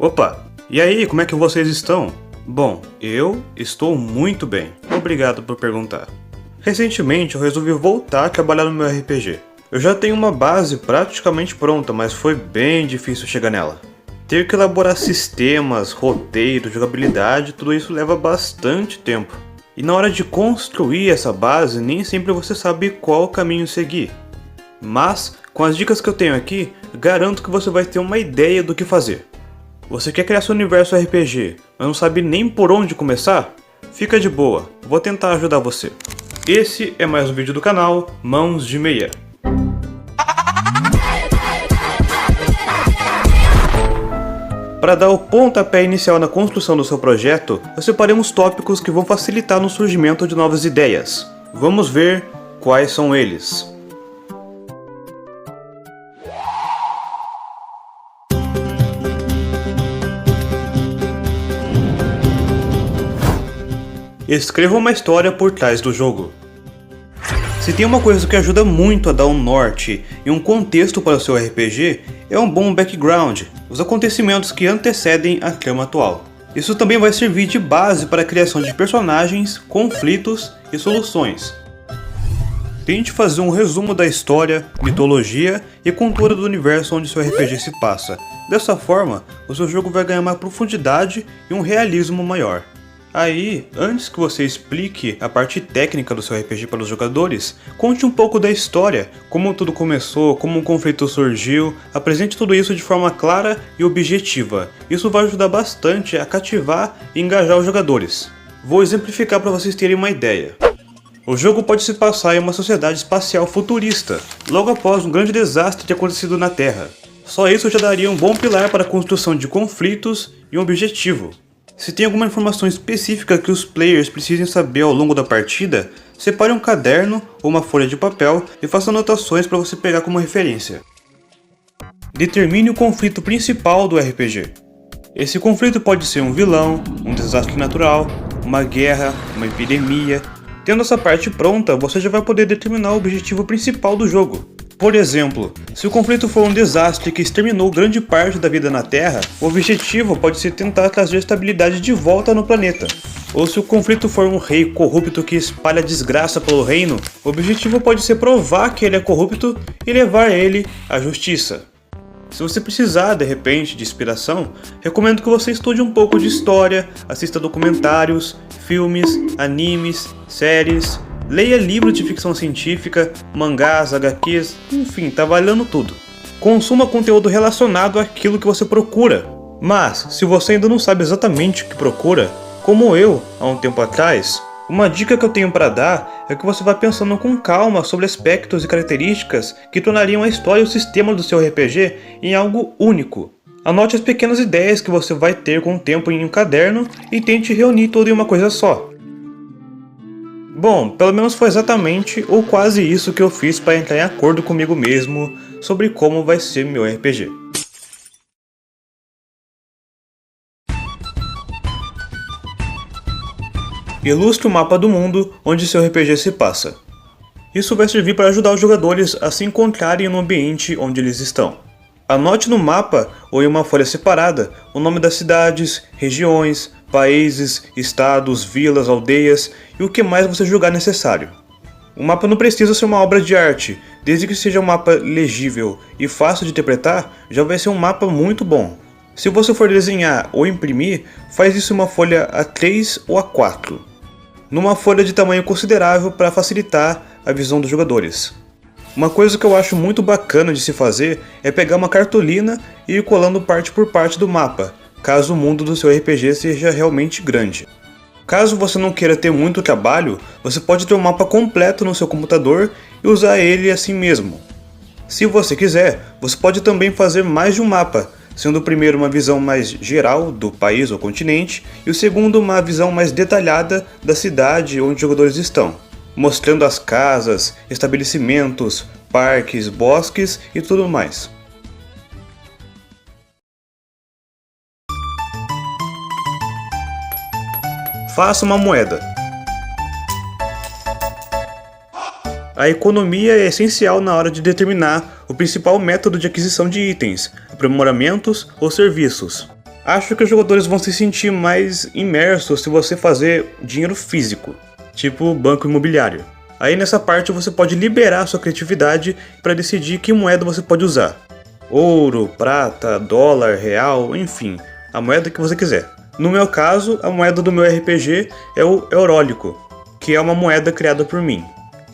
Opa! E aí, como é que vocês estão? Bom, eu estou muito bem. Obrigado por perguntar. Recentemente eu resolvi voltar a trabalhar no meu RPG. Eu já tenho uma base praticamente pronta, mas foi bem difícil chegar nela. Ter que elaborar sistemas, roteiro, jogabilidade, tudo isso leva bastante tempo. E na hora de construir essa base, nem sempre você sabe qual caminho seguir. Mas, com as dicas que eu tenho aqui, garanto que você vai ter uma ideia do que fazer. Você quer criar seu universo RPG, mas não sabe nem por onde começar? Fica de boa, vou tentar ajudar você. Esse é mais um vídeo do canal Mãos de Meia. Para dar o pontapé inicial na construção do seu projeto, eu separei uns tópicos que vão facilitar no surgimento de novas ideias. Vamos ver quais são eles. Escreva uma história por trás do jogo. Se tem uma coisa que ajuda muito a dar um norte e um contexto para o seu RPG, é um bom background, os acontecimentos que antecedem a trama atual. Isso também vai servir de base para a criação de personagens, conflitos e soluções. Tente fazer um resumo da história, mitologia e cultura do universo onde seu RPG se passa. Dessa forma, o seu jogo vai ganhar uma profundidade e um realismo maior. Aí, antes que você explique a parte técnica do seu RPG para os jogadores, conte um pouco da história, como tudo começou, como o conflito surgiu, apresente tudo isso de forma clara e objetiva. Isso vai ajudar bastante a cativar e engajar os jogadores. Vou exemplificar para vocês terem uma ideia. O jogo pode se passar em uma sociedade espacial futurista, logo após um grande desastre ter acontecido na Terra. Só isso já daria um bom pilar para a construção de conflitos e um objetivo. Se tem alguma informação específica que os players precisem saber ao longo da partida, separe um caderno ou uma folha de papel e faça anotações para você pegar como referência. Determine o conflito principal do RPG. Esse conflito pode ser um vilão, um desastre natural, uma guerra, uma epidemia. Tendo essa parte pronta, você já vai poder determinar o objetivo principal do jogo. Por exemplo, se o conflito for um desastre que exterminou grande parte da vida na Terra, o objetivo pode ser tentar trazer estabilidade de volta no planeta. Ou se o conflito for um rei corrupto que espalha desgraça pelo reino, o objetivo pode ser provar que ele é corrupto e levar ele à justiça. Se você precisar, de repente, de inspiração, recomendo que você estude um pouco de história, assista documentários, filmes, animes, séries, leia livros de ficção científica, mangás, HQs, enfim, tá valendo tudo. Consuma conteúdo relacionado àquilo que você procura. Mas, se você ainda não sabe exatamente o que procura, como eu, há um tempo atrás, uma dica que eu tenho para dar é que você vá pensando com calma sobre aspectos e características que tornariam a história e o sistema do seu RPG em algo único. Anote as pequenas ideias que você vai ter com o tempo em um caderno e tente reunir tudo em uma coisa só. Bom, pelo menos foi exatamente ou quase isso que eu fiz para entrar em acordo comigo mesmo sobre como vai ser meu RPG. Ilustre o mapa do mundo onde seu RPG se passa. Isso vai servir para ajudar os jogadores a se encontrarem no ambiente onde eles estão. Anote no mapa ou em uma folha separada o nome das cidades, regiões, países, estados, vilas, aldeias e o que mais você julgar necessário. O mapa não precisa ser uma obra de arte, desde que seja um mapa legível e fácil de interpretar, já vai ser um mapa muito bom. Se você for desenhar ou imprimir, faz isso em uma folha A3 ou A4, numa folha de tamanho considerável para facilitar a visão dos jogadores. Uma coisa que eu acho muito bacana de se fazer é pegar uma cartolina e ir colando parte por parte do mapa, caso o mundo do seu RPG seja realmente grande. Caso você não queira ter muito trabalho, você pode ter um mapa completo no seu computador e usar ele assim mesmo. Se você quiser, você pode também fazer mais de um mapa, sendo o primeiro uma visão mais geral do país ou continente e o segundo uma visão mais detalhada da cidade onde os jogadores estão, mostrando as casas, estabelecimentos, parques, bosques e tudo mais. Faça uma moeda. A economia é essencial na hora de determinar o principal método de aquisição de itens, aprimoramentos ou serviços. Acho que os jogadores vão se sentir mais imersos se você fazer dinheiro físico, tipo banco imobiliário. Aí nessa parte você pode liberar sua criatividade para decidir que moeda você pode usar. Ouro, prata, dólar, real, enfim, a moeda que você quiser. No meu caso, a moeda do meu RPG é o Eurólico, que é uma moeda criada por mim.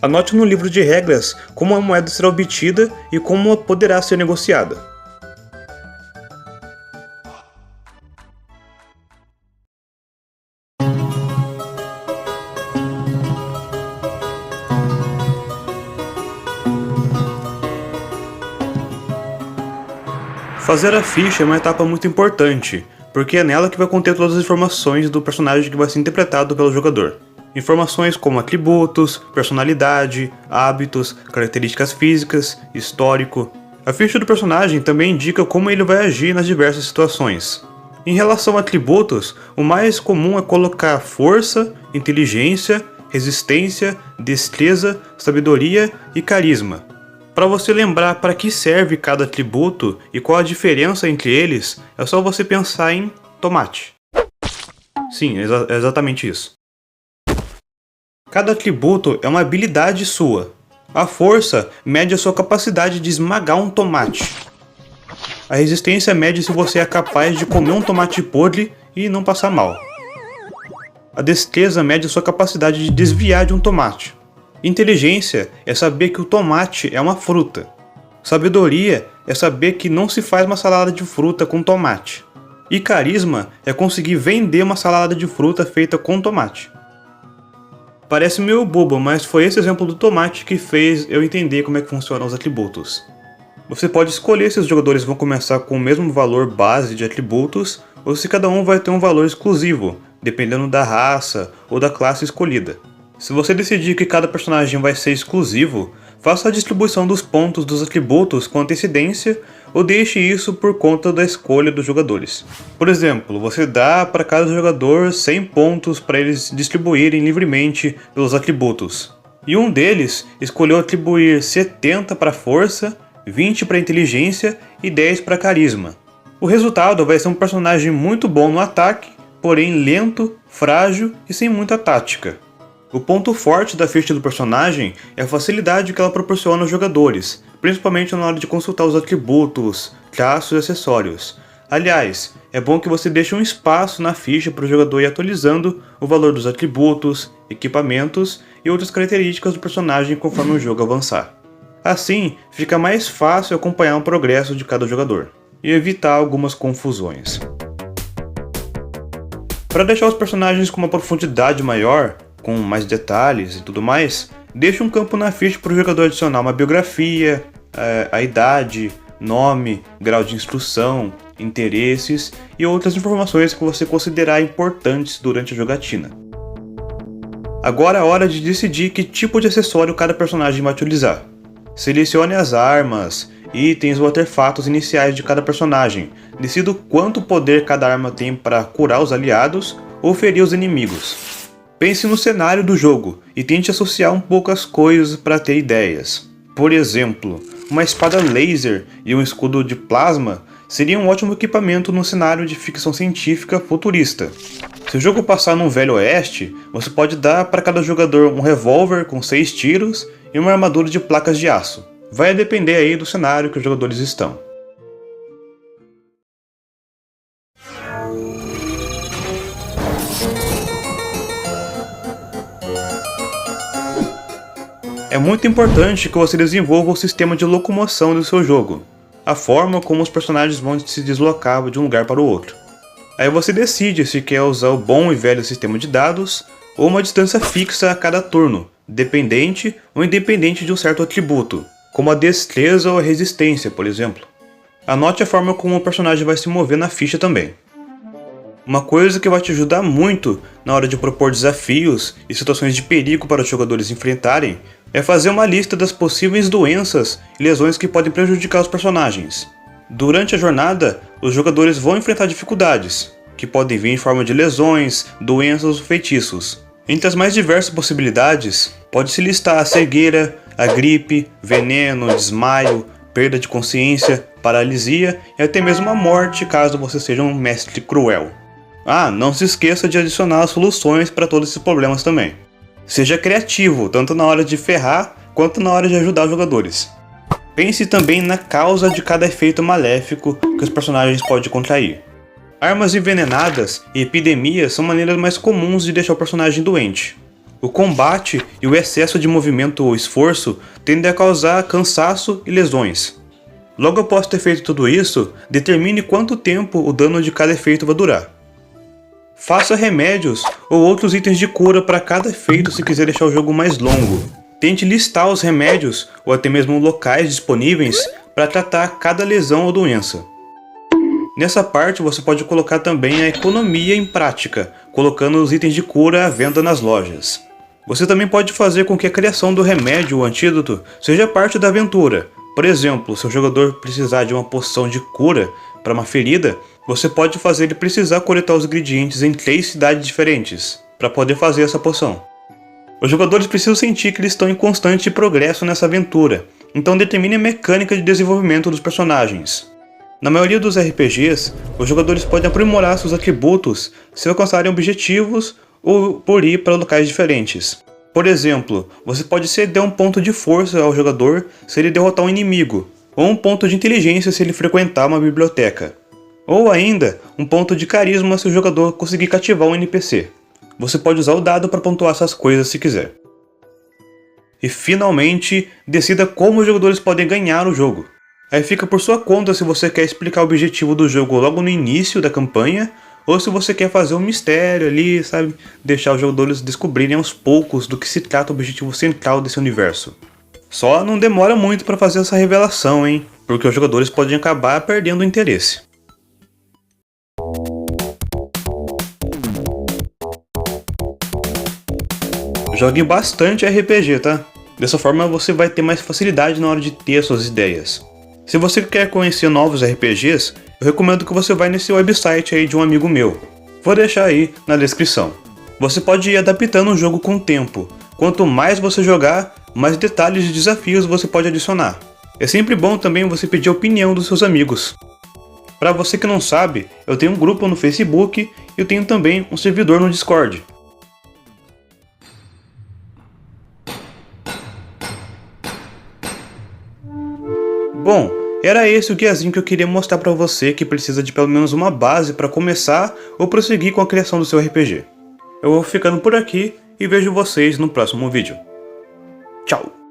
Anote no livro de regras como a moeda será obtida e como poderá ser negociada. Fazer a ficha é uma etapa muito importante, porque é nela que vai conter todas as informações do personagem que vai ser interpretado pelo jogador. Informações como atributos, personalidade, hábitos, características físicas, histórico. A ficha do personagem também indica como ele vai agir nas diversas situações. Em relação a atributos, o mais comum é colocar força, inteligência, resistência, destreza, sabedoria e carisma. Para você lembrar para que serve cada atributo e qual a diferença entre eles, é só você pensar em tomate. Sim, é exatamente isso. Cada atributo é uma habilidade sua. A força mede a sua capacidade de esmagar um tomate. A resistência mede se você é capaz de comer um tomate podre e não passar mal. A destreza mede a sua capacidade de desviar de um tomate. Inteligência é saber que o tomate é uma fruta. Sabedoria é saber que não se faz uma salada de fruta com tomate. E carisma é conseguir vender uma salada de fruta feita com tomate. Parece meio bobo, mas foi esse exemplo do tomate que fez eu entender como é que funcionam os atributos. Você pode escolher se os jogadores vão começar com o mesmo valor base de atributos ou se cada um vai ter um valor exclusivo, dependendo da raça ou da classe escolhida. Se você decidir que cada personagem vai ser exclusivo, faça a distribuição dos pontos dos atributos com antecedência ou deixe isso por conta da escolha dos jogadores. Por exemplo, você dá para cada jogador 100 pontos para eles distribuírem livremente pelos atributos. E um deles escolheu atribuir 70 para força, 20 para inteligência e 10 para carisma. O resultado vai ser um personagem muito bom no ataque, porém lento, frágil e sem muita tática. O ponto forte da ficha do personagem é a facilidade que ela proporciona aos jogadores, principalmente na hora de consultar os atributos, traços e acessórios. Aliás, é bom que você deixe um espaço na ficha para o jogador ir atualizando o valor dos atributos, equipamentos e outras características do personagem conforme o jogo avançar. Assim, fica mais fácil acompanhar o progresso de cada jogador e evitar algumas confusões. Para deixar os personagens com uma profundidade maior, com mais detalhes e tudo mais, deixe um campo na ficha para o jogador adicionar uma biografia, a idade, nome, grau de instrução, interesses e outras informações que você considerar importantes durante a jogatina. Agora é hora de decidir que tipo de acessório cada personagem vai utilizar. Selecione as armas, itens ou artefatos iniciais de cada personagem. Decida quanto poder cada arma tem para curar os aliados ou ferir os inimigos. Pense no cenário do jogo e tente associar um pouco as coisas para ter ideias. Por exemplo, uma espada laser e um escudo de plasma seria um ótimo equipamento no cenário de ficção científica futurista. Se o jogo passar num velho oeste, você pode dar para cada jogador um revólver com 6 tiros e uma armadura de placas de aço. Vai depender aí do cenário que os jogadores estão. É muito importante que você desenvolva o sistema de locomoção do seu jogo, a forma como os personagens vão se deslocar de um lugar para o outro. Aí você decide se quer usar o bom e velho sistema de dados ou uma distância fixa a cada turno, dependente ou independente de um certo atributo, como a destreza ou a resistência, por exemplo. Anote a forma como o personagem vai se mover na ficha também. Uma coisa que vai te ajudar muito na hora de propor desafios e situações de perigo para os jogadores enfrentarem é fazer uma lista das possíveis doenças e lesões que podem prejudicar os personagens. Durante a jornada, os jogadores vão enfrentar dificuldades, que podem vir em forma de lesões, doenças ou feitiços. Entre as mais diversas possibilidades, pode-se listar a cegueira, a gripe, veneno, desmaio, perda de consciência, paralisia e até mesmo a morte caso você seja um mestre cruel. Ah, não se esqueça de adicionar soluções para todos esses problemas também. Seja criativo, tanto na hora de ferrar quanto na hora de ajudar os jogadores. Pense também na causa de cada efeito maléfico que os personagens podem contrair. Armas envenenadas e epidemias são maneiras mais comuns de deixar o personagem doente. O combate e o excesso de movimento ou esforço tendem a causar cansaço e lesões. Logo após ter feito tudo isso, determine quanto tempo o dano de cada efeito vai durar. Faça remédios ou outros itens de cura para cada efeito se quiser deixar o jogo mais longo. Tente listar os remédios ou até mesmo locais disponíveis para tratar cada lesão ou doença. Nessa parte você pode colocar também a economia em prática, colocando os itens de cura à venda nas lojas. Você também pode fazer com que a criação do remédio ou antídoto seja parte da aventura. Por exemplo, se o jogador precisar de uma poção de cura para uma ferida, você pode fazer ele precisar coletar os ingredientes em 3 cidades diferentes, para poder fazer essa poção. Os jogadores precisam sentir que eles estão em constante progresso nessa aventura, então determine a mecânica de desenvolvimento dos personagens. Na maioria dos RPGs, os jogadores podem aprimorar seus atributos se alcançarem objetivos ou por ir para locais diferentes. Por exemplo, você pode ceder um ponto de força ao jogador se ele derrotar um inimigo, ou um ponto de inteligência se ele frequentar uma biblioteca. Ou ainda, um ponto de carisma se o jogador conseguir cativar um NPC. Você pode usar o dado para pontuar essas coisas se quiser. E finalmente, decida como os jogadores podem ganhar o jogo. Aí fica por sua conta se você quer explicar o objetivo do jogo logo no início da campanha, ou se você quer fazer um mistério ali, sabe? Deixar os jogadores descobrirem aos poucos do que se trata o objetivo central desse universo. Só não demora muito para fazer essa revelação, hein? Porque os jogadores podem acabar perdendo o interesse. Jogue bastante RPG, tá? Dessa forma você vai ter mais facilidade na hora de ter suas ideias. Se você quer conhecer novos RPGs, eu recomendo que você vá nesse website aí de um amigo meu. Vou deixar aí na descrição. Você pode ir adaptando o jogo com o tempo. Quanto mais você jogar, mais detalhes e desafios você pode adicionar. É sempre bom também você pedir a opinião dos seus amigos. Para você que não sabe, eu tenho um grupo no Facebook e eu tenho também um servidor no Discord. Bom, era esse o guiazinho que eu queria mostrar para você que precisa de pelo menos uma base para começar ou prosseguir com a criação do seu RPG. Eu vou ficando por aqui e vejo vocês no próximo vídeo. Tchau!